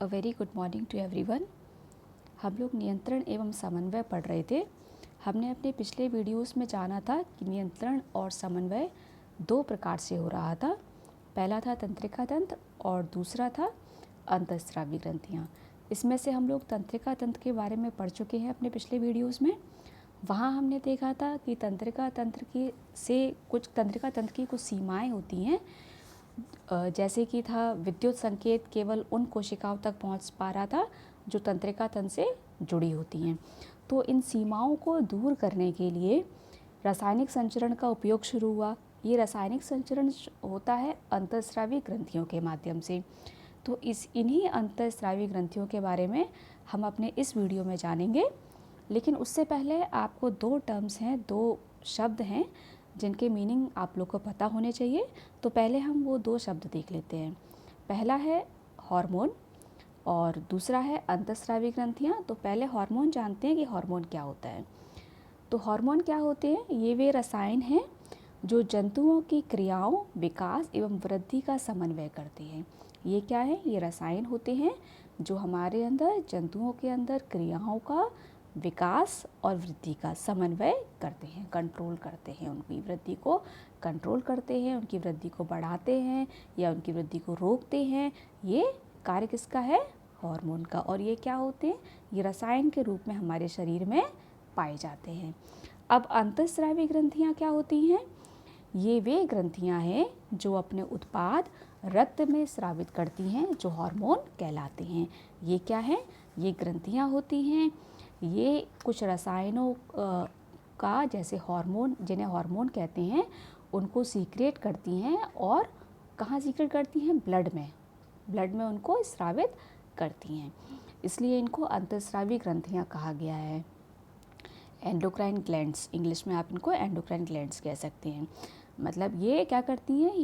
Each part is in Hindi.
A very good morning to everyone. हम लोग नियंत्रण एवं समन्वय पढ़ रहे थे। हमने अपने पिछले वीडियोस में जाना था कि नियंत्रण और समन्वय दो प्रकार से हो रहा था। पहला था तंत्रिका तंत्र और दूसरा था अंतःस्रावी ग्रंथियाँ। इसमें से हम लोग तंत्रिका तंत्र के बारे में पढ़ चुके हैं अपने पिछले वीडियोस में। वहाँ हमने देखा था कि तंत्रिका तंत्र की कुछ सीमाएं होती हैं। जैसे कि था विद्युत संकेत केवल उन कोशिकाओं तक पहुंच पा रहा था जो तंत्रिका तंत्र से जुड़ी होती हैं। तो इन सीमाओं को दूर करने के लिए रासायनिक संचरण का उपयोग शुरू हुआ। ये रासायनिक संचरण होता है अंतःस्रावी ग्रंथियों के माध्यम से। तो इन्हीं अंतःस्रावी ग्रंथियों के बारे में हम अपने इस वीडियो में जानेंगे। लेकिन उससे पहले आपको दो टर्म्स हैं, दो शब्द हैं जिनके मीनिंग आप लोग को पता होने चाहिए। तो पहले हम वो दो शब्द देख लेते हैं। पहला है हार्मोन और दूसरा है अंतःस्रावी ग्रंथियाँ। तो पहले हार्मोन जानते हैं कि हार्मोन क्या होता है। तो हार्मोन क्या होते हैं? ये वे रसायन हैं जो जंतुओं की क्रियाओं, विकास एवं वृद्धि का समन्वय करते हैं। ये क्या है? ये रसायन होते हैं जो हमारे अंदर, जंतुओं के अंदर क्रियाओं का विकास और वृद्धि का समन्वय करते हैं, कंट्रोल करते हैं। उनकी वृद्धि को कंट्रोल करते हैं, उनकी वृद्धि को बढ़ाते हैं या उनकी वृद्धि को रोकते हैं। ये कार्य किसका है? हार्मोन का। और ये क्या होते हैं? ये रसायन के रूप में हमारे शरीर में पाए जाते हैं। अब अंतःस्रावी ग्रंथियाँ क्या होती हैं? ये वे ग्रंथियाँ हैं जो अपने उत्पाद रक्त में स्रावित करती हैं, जो हार्मोन कहलाते हैं। ये क्या है? ये ग्रंथियाँ होती हैं, ये कुछ रसायनों का, जैसे हार्मोन, जिन्हें हार्मोन कहते हैं, उनको सीक्रेट करती हैं। और कहाँ सीक्रेट करती हैं? ब्लड में उनको स्रावित करती हैं। इसलिए इनको अंतःस्रावी ग्रंथियाँ कहा गया है। एंडोक्राइन ग्लैंड्स, इंग्लिश में आप इनको एंडोक्राइन ग्लैंड्स कह सकते हैं। मतलब ये क्या करती हैं?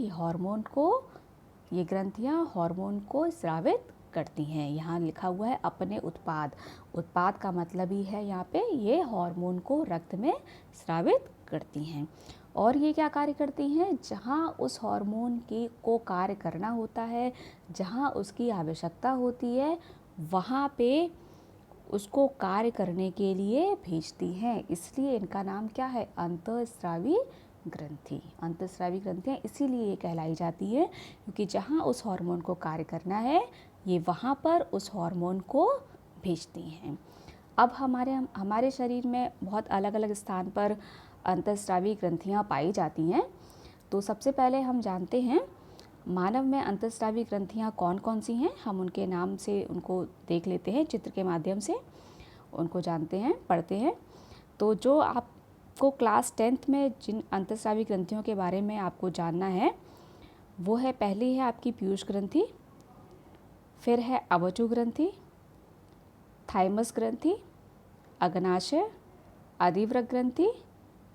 ये ग्रंथियाँ हार्मोन को स्रावित करती हैं। यहाँ लिखा हुआ है अपने उत्पाद का मतलब ही है यहाँ पे ये हार्मोन को रक्त में स्रावित करती हैं। और ये क्या कार्य करती हैं? जहाँ उस हार्मोन को कार्य करना होता है, जहाँ उसकी आवश्यकता होती है, वहाँ पे उसको कार्य करने के लिए भेजती हैं। इसलिए इनका नाम क्या है? अंतःस्रावी ग्रंथि। अंतःस्रावी ग्रंथियाँ इसीलिए ये कहलाई जाती है क्योंकि जहाँ उस हार्मोन को कार्य करना है, ये वहाँ पर उस हार्मोन को भेजती हैं। अब हमारे शरीर में बहुत अलग अलग स्थान पर अंतःस्रावी ग्रंथियाँ पाई जाती हैं। तो सबसे पहले हम जानते हैं मानव में अंतःस्रावी ग्रंथियाँ कौन कौन सी हैं। हम उनके नाम से उनको देख लेते हैं, चित्र के माध्यम से उनको जानते हैं, पढ़ते हैं। तो जो आपको क्लास 10th में जिन अंतःस्रावी ग्रंथियों के बारे में आपको जानना है, वो है, पहली है आपकी पीयूष ग्रंथि, फिर है अवचु ग्रंथि, थाइमस ग्रंथि, अग्नाशय, अधिवृक्क ग्रंथि,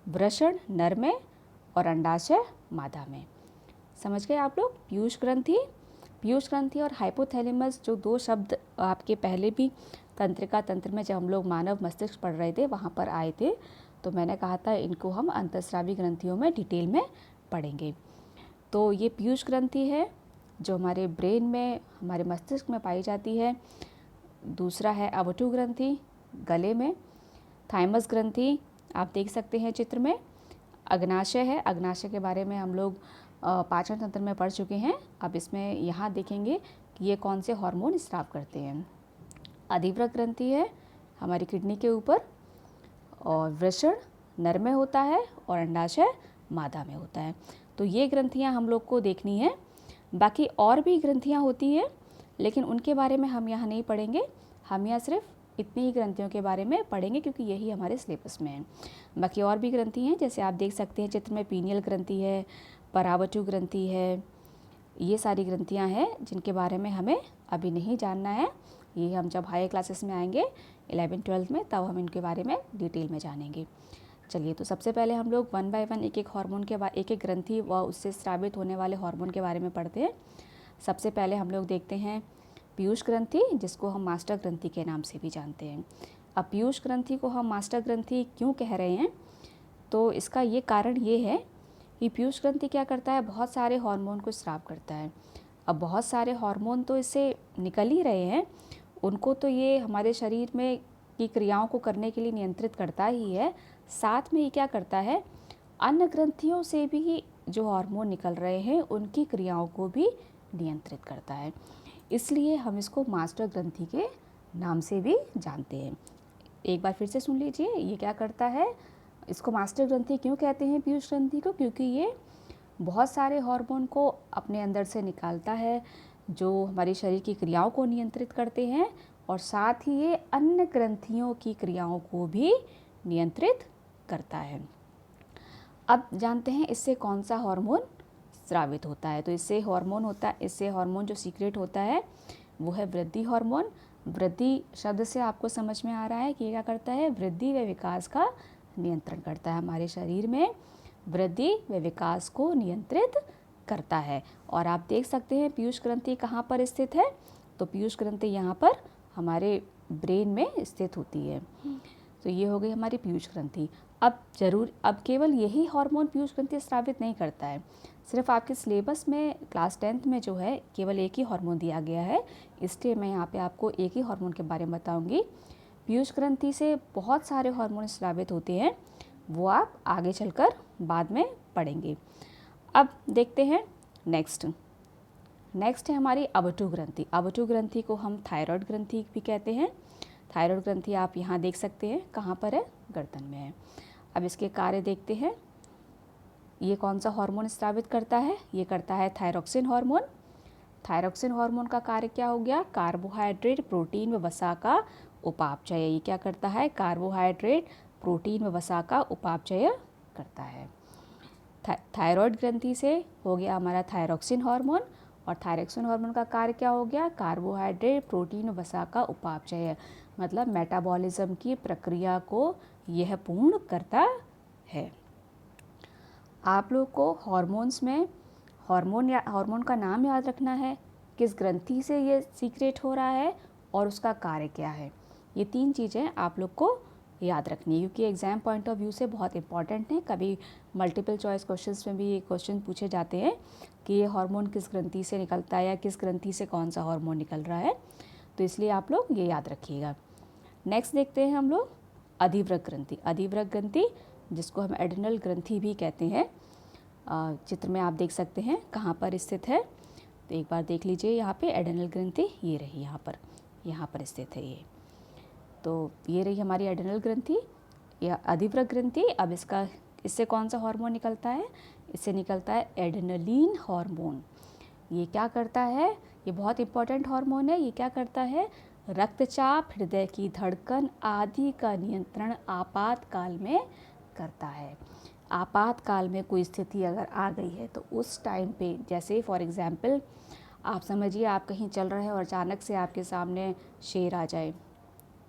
वृषण नर में और अंडाशय मादा में। समझ गए आप लोग? पीयूष ग्रंथि और हाइपोथैलेमस, जो दो शब्द आपके पहले भी तंत्रिका तंत्र में जब हम लोग मानव मस्तिष्क पढ़ रहे थे वहाँ पर आए थे, तो मैंने कहा था इनको हम अंतःस्रावी ग्रंथियों में डिटेल में पढ़ेंगे। तो ये पीयूष ग्रंथि है जो हमारे ब्रेन में, हमारे मस्तिष्क में पाई जाती है। दूसरा है अवटु ग्रंथि, गले में। थाइमस ग्रंथि आप देख सकते हैं चित्र में। अग्नाशय है, अग्नाशय के बारे में हम लोग पाचन तंत्र में पढ़ चुके हैं। अब इसमें यहाँ देखेंगे कि ये कौन से हार्मोन स्राव करते हैं। अधिवृक्क ग्रंथि है हमारी किडनी के ऊपर, और वृषण नर में होता है और अंडाशय मादा में होता है। तो ये ग्रंथियाँ हम लोग को देखनी है। बाकी और भी ग्रंथियाँ होती हैं, लेकिन उनके बारे में हम यहाँ नहीं पढ़ेंगे। हम यहाँ सिर्फ इतनी ही ग्रंथियों के बारे में पढ़ेंगे क्योंकि यही हमारे सिलेबस में है। बाकी और भी ग्रंथि हैं, जैसे आप देख सकते हैं चित्र में, पीनियल ग्रंथि है, परावचु ग्रंथि है। ये सारी ग्रंथियां हैं जिनके बारे में हमें अभी नहीं जानना है। ये हम जब हायर क्लासेस में आएंगे 11th 12th में, तब हम इनके बारे में डिटेल में जानेंगे। चलिए, तो सबसे पहले हम लोग 1 बाय 1 एक एक हार्मोन के एक एक ग्रंथि व उससे स्रावित होने वाले हार्मोन के बारे में पढ़ते हैं। सबसे पहले हम लोग देखते हैं पीयूष ग्रंथि, जिसको हम मास्टर ग्रंथि के नाम से भी जानते हैं। अब पीयूष ग्रंथि को हम मास्टर ग्रंथि क्यों कह रहे हैं? तो इसका ये कारण ये है कि पीयूष ग्रंथि क्या करता है? बहुत सारे हार्मोन को स्राव करता है। अब बहुत सारे हार्मोन तो इससे निकल ही रहे हैं, उनको तो ये हमारे शरीर में की क्रियाओं को करने के लिए नियंत्रित करता ही है, साथ में ये क्या करता है, अन्य ग्रंथियों से भी जो हार्मोन निकल रहे हैं उनकी क्रियाओं को भी नियंत्रित करता है। इसलिए हम इसको मास्टर ग्रंथि के नाम से भी जानते हैं। एक बार फिर से सुन लीजिए, ये क्या करता है, इसको मास्टर ग्रंथि क्यों कहते हैं पीयूष ग्रंथि को, क्योंकि ये बहुत सारे हार्मोन को अपने अंदर से निकालता है जो हमारे शरीर की क्रियाओं को नियंत्रित करते हैं, और साथ ही ये अन्य ग्रंथियों की क्रियाओं को भी नियंत्रित करता है। अब जानते हैं इससे कौन सा हार्मोन स्रावित होता है। तो इससे हार्मोन जो सीक्रेट होता है वो है वृद्धि हार्मोन। वृद्धि शब्द से आपको समझ में आ रहा है कि ये क्या करता है, वृद्धि व विकास का नियंत्रण करता है। हमारे शरीर में वृद्धि व विकास को नियंत्रित करता है। और आप देख सकते हैं पीयूष ग्रंथि कहाँ पर स्थित है, तो पीयूष ग्रंथि यहाँ पर हमारे ब्रेन में स्थित होती है। तो ये हो गई हमारी पीयूष ग्रंथि। अब केवल यही हार्मोन पीयूष ग्रंथि स्रावित नहीं करता है, सिर्फ आपके सिलेबस में क्लास 10th में जो है केवल एक ही हार्मोन दिया गया है, इसलिए मैं यहाँ पे आपको एक ही हार्मोन के बारे में बताऊँगी। पीयूष ग्रंथि से बहुत सारे हार्मोन स्रावित होते हैं, वो आप आगे चलकर बाद में पढ़ेंगे। अब देखते हैं नेक्स्ट है हमारी अवटु ग्रंथि। अवटु ग्रंथि को हम थायराइड ग्रंथि भी कहते हैं। थायराइड ग्रंथि आप यहाँ देख सकते हैं कहाँ पर है, गर्दन में है। अब इसके कार्य देखते हैं, ये कौन सा हार्मोन स्रावित करता है, ये करता है थायरोक्सिन हार्मोन। थायरोक्सिन हार्मोन का कार्य क्या हो गया, कार्बोहाइड्रेट, प्रोटीन व वसा का उपापचय। ये क्या करता है, कार्बोहाइड्रेट, प्रोटीन व वसा का उपापचय करता है। थायराइड ग्रंथि से हो गया हमारा थायरोक्सिन हार्मोन, और थायरोक्सिन हार्मोन का कार्य क्या हो गया, कार्बोहाइड्रेट, प्रोटीन व वसा का उपापचय, मतलब मेटाबॉलिज्म की प्रक्रिया को यह पूर्ण करता है। आप लोग को हार्मोन्स में हार्मोन का नाम याद रखना है, किस ग्रंथि से ये सीक्रेट हो रहा है और उसका कार्य क्या है। ये 3 चीज़ें आप लोग को याद रखनी है, क्योंकि एग्ज़ाम पॉइंट ऑफ व्यू से बहुत इंपॉर्टेंट है। कभी मल्टीपल चॉइस क्वेश्चंस में भी ये क्वेश्चन पूछे जाते हैं कि ये हार्मोन किस ग्रंथि से निकलता है या किस ग्रंथि से कौन सा हार्मोन निकल रहा है, तो इसलिए आप लोग ये याद रखिएगा। नेक्स्ट देखते हैं हम लोग अधिवृक्क ग्रंथि। अधिवृक्क ग्रंथि जिसको हम एड्रिनल ग्रंथि भी कहते हैं, चित्र में आप देख सकते हैं कहाँ पर स्थित है। तो एक बार देख लीजिए, यहाँ पे एड्रिनल ग्रंथि ये रही, यहाँ पर स्थित है ये। तो ये रही हमारी एड्रिनल ग्रंथि या अधिवृक्क ग्रंथि। अब इससे कौन सा हार्मोन निकलता है, इससे निकलता है एड्रेनलिन हार्मोन। ये क्या करता है, ये बहुत इंपॉर्टेंट हार्मोन है। ये क्या करता है, रक्तचाप, हृदय की धड़कन आदि का नियंत्रण आपातकाल में करता है। आपातकाल में कोई स्थिति अगर आ गई है तो उस टाइम पे, जैसे फॉर एग्जांपल आप समझिए आप कहीं चल रहे हैं और अचानक से आपके सामने शेर आ जाए,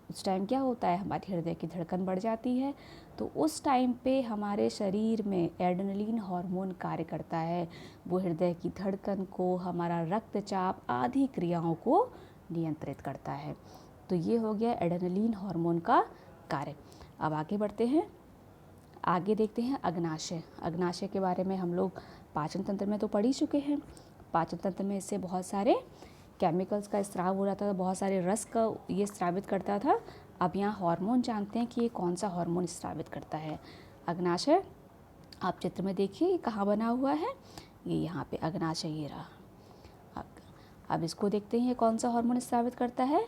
उस टाइम क्या होता है, हमारी हृदय की धड़कन बढ़ जाती है। तो उस टाइम पे हमारे शरीर में एड्रेनलिन हार्मोन कार्य करता है, वो हृदय की धड़कन को, हमारा रक्तचाप आदि क्रियाओं को नियंत्रित करता है। तो ये हो गया एड्रेनलिन हार्मोन का कार्य। अब आगे बढ़ते हैं, आगे देखते हैं अग्नाशय। अग्नाशय के बारे में हम लोग पाचन तंत्र में तो पढ़ ही चुके हैं। पाचन तंत्र में इससे बहुत सारे केमिकल्स का स्राव हो जाता था, बहुत सारे रस का ये स्रावित करता था। अब यहाँ हार्मोन जानते हैं कि ये कौन सा हार्मोन स्रावित करता है। अग्नाशय आप चित्र में देखिए, ये कहाँ बना हुआ है, ये यहाँ पे अग्नाशय ये रहा। अब इसको देखते हैं, ये कौन सा हार्मोन स्रावित करता है,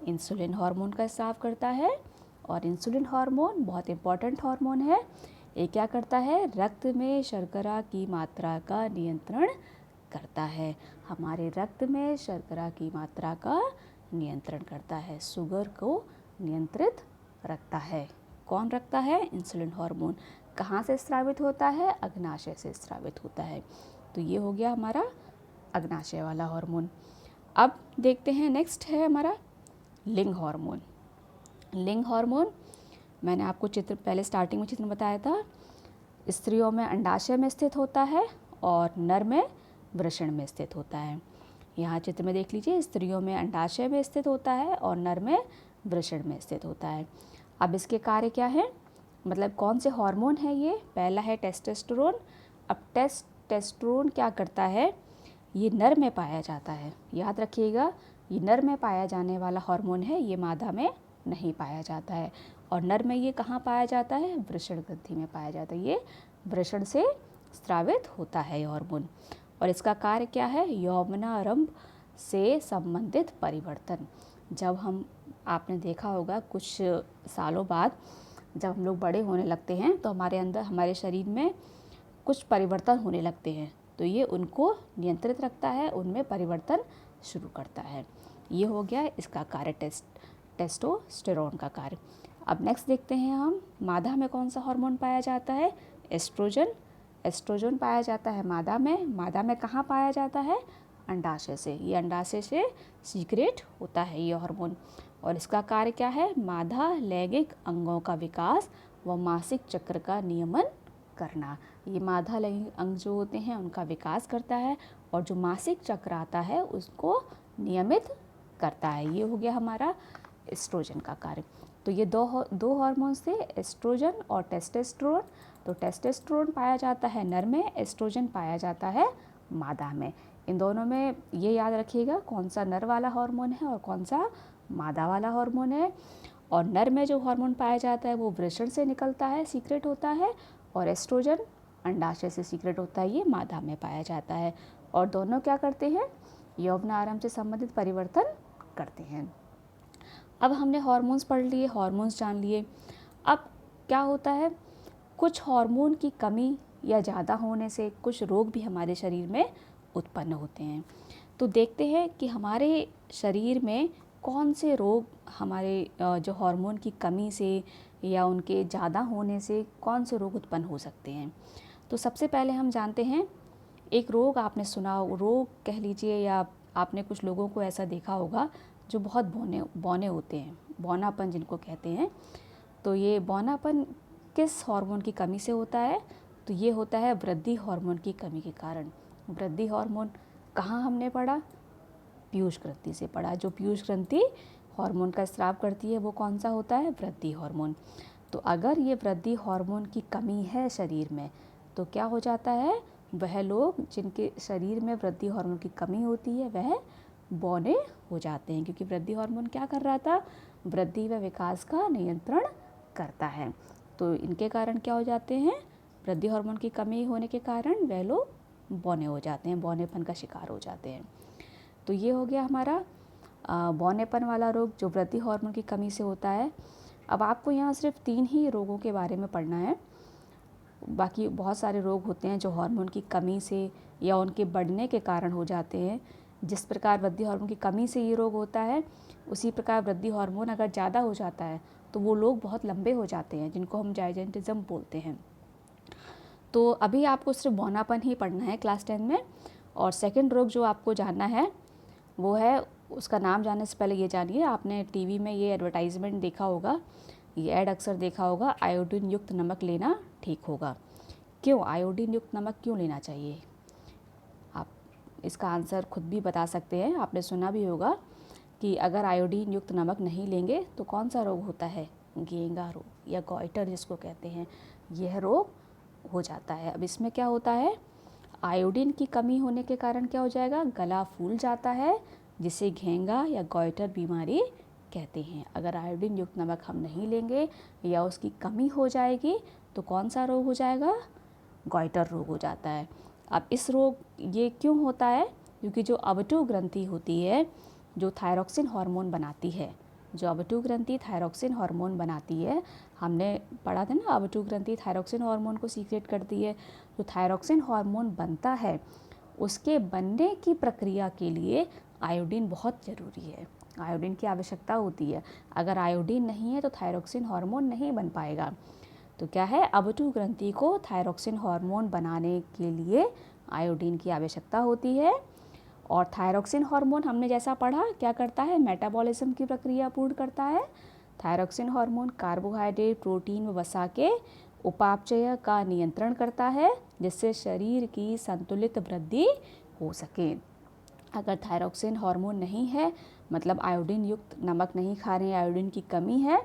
इंसुलिन हार्मोन का स्राव करता है। और इंसुलिन हार्मोन बहुत इंपॉर्टेंट हार्मोन है। ये क्या करता है, रक्त में शर्करा की मात्रा का नियंत्रण करता है। हमारे रक्त में शर्करा की मात्रा का नियंत्रण करता है, शुगर को नियंत्रित रखता है। कौन रखता है, इंसुलिन हार्मोन। कहाँ से स्रावित होता है, अग्नाशय से स्रावित होता है। तो ये हो गया हमारा अग्नाशय वाला हार्मोन। अब देखते हैं नेक्स्ट है हमारा लिंग हार्मोन। लिंग हार्मोन मैंने आपको चित्र पहले स्टार्टिंग में चित्र बताया था, स्त्रियों में अंडाशय में स्थित होता है और नर में वृषण में स्थित होता है। यहाँ चित्र में देख लीजिए, स्त्रियों में अंडाशय में स्थित होता है और नर में वृषण में स्थित होता है। अब इसके कार्य क्या है, मतलब कौन से हार्मोन है ये, पहला है टेस्टोस्टेरोन। अब टेस्टोस्टेरोन क्या करता है, ये नर में पाया जाता है। याद रखिएगा, ये नर में पाया जाने वाला हार्मोन है, ये मादा में नहीं पाया जाता है। और नर में ये कहाँ पाया जाता है? वृषण ग्रंथि में पाया जाता है। ये वृषण से स्रावित होता है ये हार्मोन। और इसका कार्य क्या है? यौवनारंभ से संबंधित परिवर्तन। जब हम, आपने देखा होगा कुछ सालों बाद जब हम लोग बड़े होने लगते हैं तो हमारे अंदर, हमारे शरीर में कुछ परिवर्तन होने लगते हैं, तो ये उनको नियंत्रित रखता है, उनमें परिवर्तन शुरू करता है। ये हो गया इसका कार्य, टेस्टोस्टेरोन का कार्य। अब नेक्स्ट देखते हैं हम, मादा में कौन सा हार्मोन पाया जाता है? एस्ट्रोजन। एस्ट्रोजन पाया जाता है मादा में। मादा में कहाँ पाया जाता है? अंडाशय से। ये अंडाशय से सीक्रेट होता है ये हार्मोन। और इसका कार्य क्या है? मादा लैंगिक अंगों का विकास व मासिक चक्र का नियमन करना। ये मादा लैंगिक अंग जो होते हैं उनका विकास करता है और जो मासिक चक्र आता है उसको नियमित करता है। ये हो गया हमारा एस्ट्रोजन का कार्य। तो ये दो हार्मोन्स थे, एस्ट्रोजन और टेस्टोस्टेरोन। तो टेस्टोस्टेरोन पाया जाता है नर में, एस्ट्रोजन पाया जाता है मादा में। इन दोनों में ये याद रखिएगा कौन सा नर वाला हार्मोन है और कौन सा मादा वाला हार्मोन है। और नर में जो हार्मोन पाया जाता है वो वृषण से निकलता है, सीक्रेट होता है, और एस्ट्रोजन अंडाशय से सीक्रेट होता है, ये मादा में पाया जाता है। और दोनों क्या करते हैं? यौवनारंभ से संबंधित परिवर्तन करते हैं। अब हमने हार्मोन्स पढ़ लिए, हार्मोन्स जान लिए। अब क्या होता है? कुछ हार्मोन की कमी या ज़्यादा होने से कुछ रोग भी हमारे शरीर में उत्पन्न होते हैं। तो देखते हैं कि हमारे शरीर में कौन से रोग हमारे जो हार्मोन की कमी से या उनके ज़्यादा होने से कौन से रोग उत्पन्न हो सकते हैं। तो सबसे पहले हम जानते हैं, एक रोग आपने सुना, रोग कह लीजिए, या आपने कुछ लोगों को ऐसा देखा होगा जो बहुत बौने होते हैं, बौनापन जिनको कहते हैं। तो ये बौनापन किस हार्मोन की कमी से होता है? तो ये होता है वृद्धि हार्मोन की कमी के कारण। वृद्धि हार्मोन कहाँ हमने पढ़ा? पीयूष ग्रंथि से पढ़ा। जो पीयूष ग्रंथि हार्मोन का स्राव करती है वो कौन सा होता है? वृद्धि हार्मोन। तो अगर ये वृद्धि हार्मोन की कमी है शरीर में तो क्या हो जाता है? वह लोग जिनके शरीर में वृद्धि हार्मोन की कमी होती है वह बौने हो जाते हैं, क्योंकि वृद्धि हार्मोन क्या कर रहा था? वृद्धि व विकास का नियंत्रण करता है। तो इनके कारण क्या हो जाते हैं? वृद्धि हार्मोन की कमी होने के कारण वह लोग बौने हो जाते हैं, बौनेपन का शिकार हो जाते हैं। तो ये हो गया हमारा बौनेपन वाला रोग जो वृद्धि हार्मोन की कमी से होता है। अब आपको यहाँ सिर्फ 3 ही रोगों के बारे में पढ़ना है, बाकी बहुत सारे रोग होते हैं जो हार्मोन की कमी से या उनके बढ़ने के कारण हो जाते हैं। जिस प्रकार वृद्धि हार्मोन की कमी से ये रोग होता है, उसी प्रकार वृद्धि हार्मोन अगर ज़्यादा हो जाता है तो वो लोग बहुत लंबे हो जाते हैं, जिनको हम जाइजेंटिज्म बोलते हैं। तो अभी आपको सिर्फ बौनापन ही पढ़ना है क्लास 10 में। और सेकंड रोग जो आपको जानना है वो है, उसका नाम जानने से पहले ये जानिए, आपने टीवी में ये एडवर्टाइजमेंट देखा होगा, ये ऐड अक्सर देखा होगा, आयोडीन युक्त नमक लेना ठीक होगा। क्यों आयोडीन युक्त नमक क्यों लेना चाहिए? आप इसका आंसर खुद भी बता सकते हैं। आपने सुना भी होगा कि अगर आयोडीन युक्त नमक नहीं लेंगे तो कौन सा रोग होता है? घेंगा रोग या गॉइटर जिसको कहते हैं, यह रोग हो जाता है। अब इसमें क्या होता है? आयोडीन की कमी होने के कारण क्या हो जाएगा? गला फूल जाता है, जिसे घेंगा या गॉइटर बीमारी कहते हैं। अगर आयोडीन युक्त नमक हम नहीं लेंगे या उसकी कमी हो जाएगी तो कौन सा रोग हो जाएगा? गॉइटर रोग हो जाता है। अब इस रोग ये क्यों होता है? क्योंकि जो अवटु ग्रंथि होती है जो थायरॉक्सिन हार्मोन बनाती है, जो अवटु ग्रंथि थायरॉक्सिन हार्मोन बनाती है, हमने पढ़ा था ना, अवटु ग्रंथि थायरॉक्सिन हार्मोन को सीक्रेट करती है। जो थायरॉक्सिन हार्मोन बनता है उसके बनने की प्रक्रिया के लिए आयोडीन बहुत ज़रूरी है, आयोडीन की आवश्यकता होती है। अगर आयोडीन नहीं है तो थायरॉक्सिन हार्मोन नहीं बन पाएगा। तो क्या है? अवटु ग्रंथि को थायरॉक्सिन हार्मोन बनाने के लिए आयोडीन की आवश्यकता होती है। और थायरॉक्सिन हार्मोन हमने जैसा पढ़ा क्या करता है? मेटाबॉलिज्म की प्रक्रिया पूर्ण करता है। थायरॉक्सिन हार्मोन कार्बोहाइड्रेट, प्रोटीन व वसा के उपापचय का नियंत्रण करता है, जिससे शरीर की संतुलित वृद्धि हो सके। अगर थायरॉक्सिन हार्मोन नहीं है, मतलब आयोडीन युक्त नमक नहीं खा रहे हैं, आयोडीन की कमी है,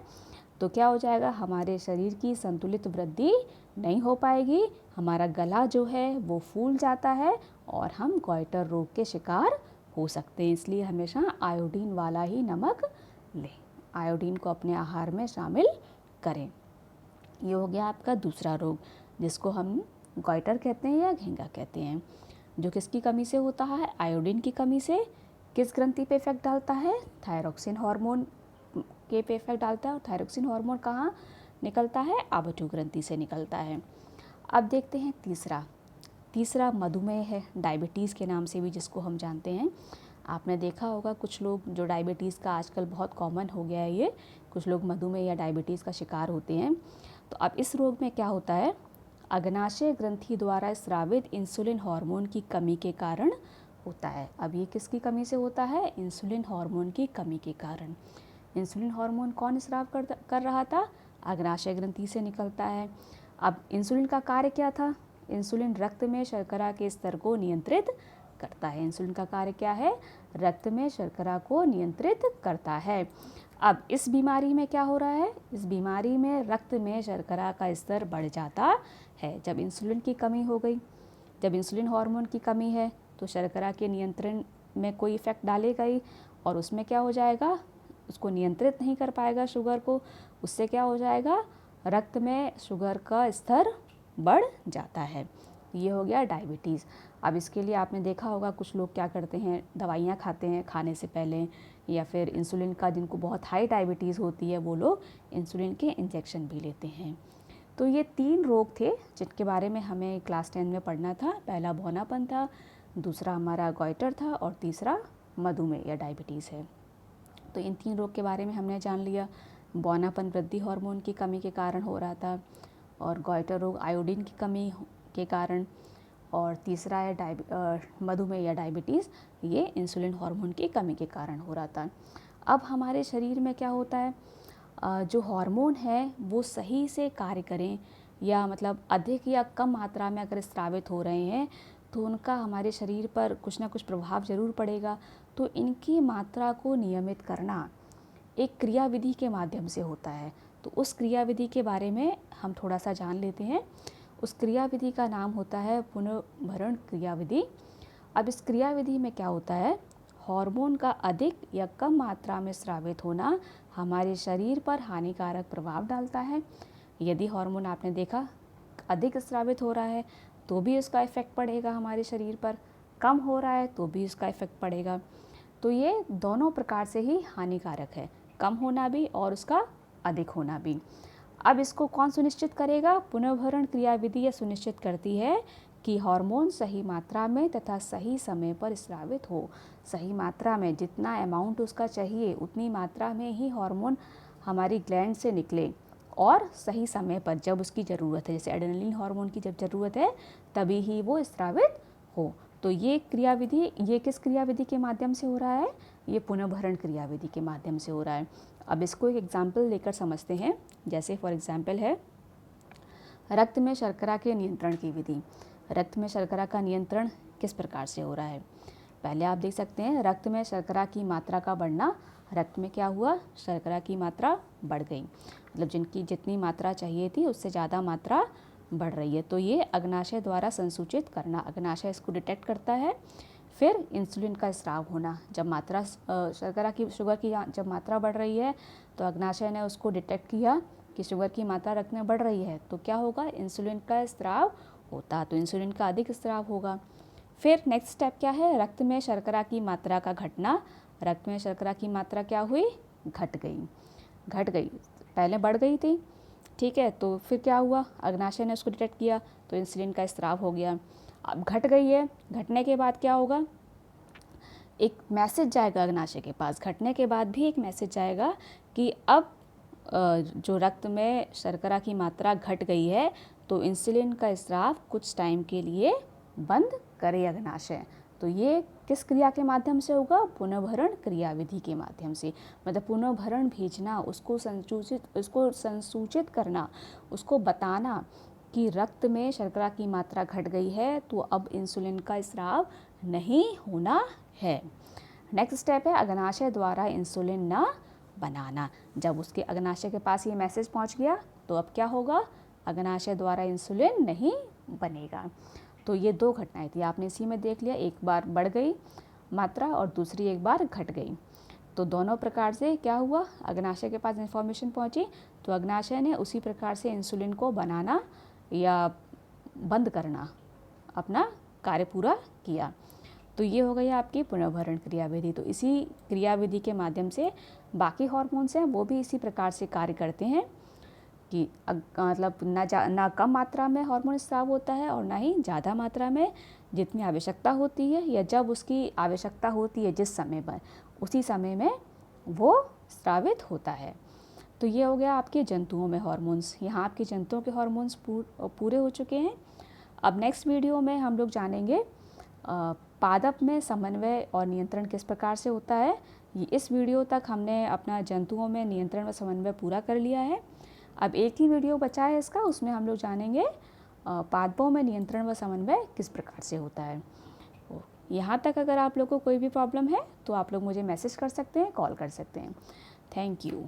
तो क्या हो जाएगा? हमारे शरीर की संतुलित वृद्धि नहीं हो पाएगी, हमारा गला जो है वो फूल जाता है और हम गॉइटर रोग के शिकार हो सकते हैं। इसलिए हमेशा आयोडीन वाला ही नमक लें, आयोडीन को अपने आहार में शामिल करें। ये हो गया आपका दूसरा रोग, जिसको हम गॉइटर कहते हैं या घेंगा कहते हैं, जो किसकी कमी से होता है? आयोडीन की कमी से। किस ग्रंथि पे इफेक्ट डालता है? थायरोक्सिन हार्मोन के पे इफेक्ट डालता है। और थायरोक्सिन हार्मोन कहाँ निकलता है? आबटू ग्रंथि से निकलता है। अब देखते हैं तीसरा मधुमेह है, डायबिटीज़ के नाम से भी जिसको हम जानते हैं। आपने देखा होगा कुछ लोग जो डायबिटीज़ का आजकल बहुत कॉमन हो गया है, ये कुछ लोग मधुमेह या डायबिटीज़ का शिकार होते हैं। तो अब इस रोग में क्या होता है? अग्नाशय ग्रंथि द्वारा स्रावित इंसुलिन हार्मोन की कमी के कारण होता है। अब ये किसकी कमी से होता है? इंसुलिन हार्मोन की कमी के कारण। इंसुलिन हार्मोन कौन स्राव कर रहा था? अग्नाशय ग्रंथि से निकलता है। अब इंसुलिन का कार्य क्या था? इंसुलिन रक्त में शर्करा के स्तर को नियंत्रित करता है। इंसुलिन का कार्य क्या है? रक्त में शर्करा को नियंत्रित करता है। अब इस बीमारी में क्या हो रहा है? इस बीमारी में रक्त में शर्करा का स्तर बढ़ जाता है। जब इंसुलिन की कमी हो गई, जब इंसुलिन हार्मोन की कमी है तो शर्करा के नियंत्रण में कोई इफेक्ट डालेगा ही, और उसमें क्या हो जाएगा? उसको नियंत्रित नहीं कर पाएगा शुगर को। उससे क्या हो जाएगा? रक्त में शुगर का स्तर बढ़ जाता है। ये हो गया डायबिटीज़। अब इसके लिए आपने देखा होगा कुछ लोग क्या करते हैं, दवाइयाँ खाते हैं खाने से पहले, या फिर इंसुलिन का, जिनको बहुत हाई डायबिटीज़ होती है वो लोग इंसुलिन के इंजेक्शन भी लेते हैं। तो ये 3 रोग थे जिनके बारे में हमें क्लास 10 में पढ़ना था। पहला बौनापन था, दूसरा हमारा गॉइटर था, और तीसरा मधुमेह या डायबिटीज़ है। तो इन 3 रोग के बारे में हमने जान लिया। बौनापन वृद्धि हार्मोन की कमी के कारण हो रहा था, और गॉइटर रोग आयोडीन की कमी के कारण, और तीसरा है मधुमेह या डायबिटीज़, ये इंसुलिन हार्मोन की कमी के कारण हो रहा था। अब हमारे शरीर में क्या होता है? जो हार्मोन है वो सही से कार्य करें, या मतलब अधिक या कम मात्रा में अगर स्रावित हो रहे हैं तो उनका हमारे शरीर पर कुछ ना कुछ प्रभाव ज़रूर पड़ेगा। तो इनकी मात्रा को नियमित करना एक क्रियाविधि के माध्यम से होता है। तो उस क्रियाविधि के बारे में हम थोड़ा सा जान लेते हैं। उस क्रियाविधि का नाम होता है पुनर्भरण क्रियाविधि। अब इस क्रियाविधि में क्या होता है? हार्मोन का अधिक या कम मात्रा में स्रावित होना हमारे शरीर पर हानिकारक प्रभाव डालता है। यदि हार्मोन आपने देखा अधिक स्रावित हो रहा है तो भी उसका इफ़ेक्ट पड़ेगा हमारे शरीर पर, कम हो रहा है तो भी उसका इफ़ेक्ट पड़ेगा। तो ये दोनों प्रकार से ही हानिकारक है, कम होना भी और उसका अधिक होना भी। अब इसको कौन सुनिश्चित करेगा? पुनर्भरण क्रियाविधि यह सुनिश्चित करती है कि हार्मोन सही मात्रा में तथा सही समय पर स्रावित हो। सही मात्रा में, जितना अमाउंट उसका चाहिए उतनी मात्रा में ही हार्मोन हमारी ग्लैंड से निकले, और सही समय पर जब उसकी ज़रूरत है, जैसे एड्रेनलिन हार्मोन की जब ज़रूरत है तभी ही वो स्रावित हो। तो ये क्रियाविधि, ये किस क्रियाविधि के माध्यम से हो रहा है? ये पुनर्भरण क्रियाविधि के माध्यम से हो रहा है। अब इसको एक एग्जाम्पल लेकर समझते हैं। जैसे फॉर एग्जाम्पल है रक्त में शर्करा के नियंत्रण की विधि। रक्त में शर्करा का नियंत्रण किस प्रकार से हो रहा है? पहले आप देख सकते हैं रक्त में शर्करा की मात्रा का बढ़ना। रक्त में क्या हुआ? शर्करा की मात्रा बढ़ गई, मतलब जितनी मात्रा चाहिए थी उससे ज़्यादा मात्रा बढ़ रही है। तो ये अग्नाशय द्वारा संसूचित करना, अग्नाशय इसको डिटेक्ट करता है। फिर इंसुलिन का स्राव होना, जब मात्रा शुगर की जब मात्रा बढ़ रही है तो अग्नाशय ने उसको डिटेक्ट किया कि शुगर की मात्रा रक्त में बढ़ रही है, तो क्या होगा? इंसुलिन का स्राव होता, तो इंसुलिन का अधिक स्राव होगा। फिर नेक्स्ट स्टेप क्या है? रक्त में शर्करा की मात्रा का घटना। रक्त में शर्करा की मात्रा क्या हुई? घट गई। पहले बढ़ गई थी, ठीक है, तो फिर क्या हुआ? अग्नाशय ने उसको डिटेक्ट किया तो इंसुलिन का स्राव हो गया। अब घट गई है, घटने के बाद क्या होगा? एक मैसेज जाएगा अग्नाशय के पास। घटने के बाद भी एक मैसेज जाएगा कि अब जो रक्त में शर्करा की मात्रा घट गई है तो इंसुलिन का स्राव कुछ टाइम के लिए बंद करे अग्नाशय। तो ये किस क्रिया के माध्यम से होगा? पुनर्भरण क्रियाविधि के माध्यम से। मतलब पुनर्भरण भेजना, उसको संसूचित करना, उसको बताना कि रक्त में शर्करा की मात्रा घट गई है तो अब इंसुलिन का स्राव नहीं होना है। नेक्स्ट स्टेप है अग्नाशय द्वारा इंसुलिन न बनाना। जब उसके अग्नाशय के पास ये मैसेज पहुंच गया तो अब क्या होगा? अग्नाशय द्वारा इंसुलिन नहीं बनेगा। तो ये दो घटनाएं थी, आपने इसी में देख लिया, एक बार बढ़ गई मात्रा और दूसरी एक बार घट गई। तो दोनों प्रकार से क्या हुआ, अग्नाशय के पास इन्फॉर्मेशन पहुंची तो अग्नाशय ने उसी प्रकार से इंसुलिन को बनाना या बंद करना अपना कार्य पूरा किया। तो ये हो गई आपकी पुनर्भरण क्रियाविधि। तो इसी क्रियाविधि के माध्यम से बाकी हार्मोन्स हैं वो भी इसी प्रकार से कार्य करते हैं कि मतलब ना कम मात्रा में हार्मोन स्राव होता है और ना ही ज़्यादा मात्रा में, जितनी आवश्यकता होती है या जब उसकी आवश्यकता होती है जिस समय पर, उसी समय में वो स्रावित होता है। तो ये हो गया आपके जंतुओं में हार्मोन्स। यहाँ आपके जंतुओं के हार्मोन्स पूरे हो चुके हैं। अब नेक्स्ट वीडियो में हम लोग जानेंगे पादप में समन्वय और नियंत्रण किस प्रकार से होता है। इस वीडियो तक हमने अपना जंतुओं में नियंत्रण व समन्वय पूरा कर लिया है। अब एक ही वीडियो बचा है इसका, उसमें हम लोग जानेंगे पादपों में नियंत्रण व समन्वय किस प्रकार से होता है। यहाँ तक अगर आप लोग को कोई भी प्रॉब्लम है तो आप लोग मुझे मैसेज कर सकते हैं, कॉल कर सकते हैं। Thank you.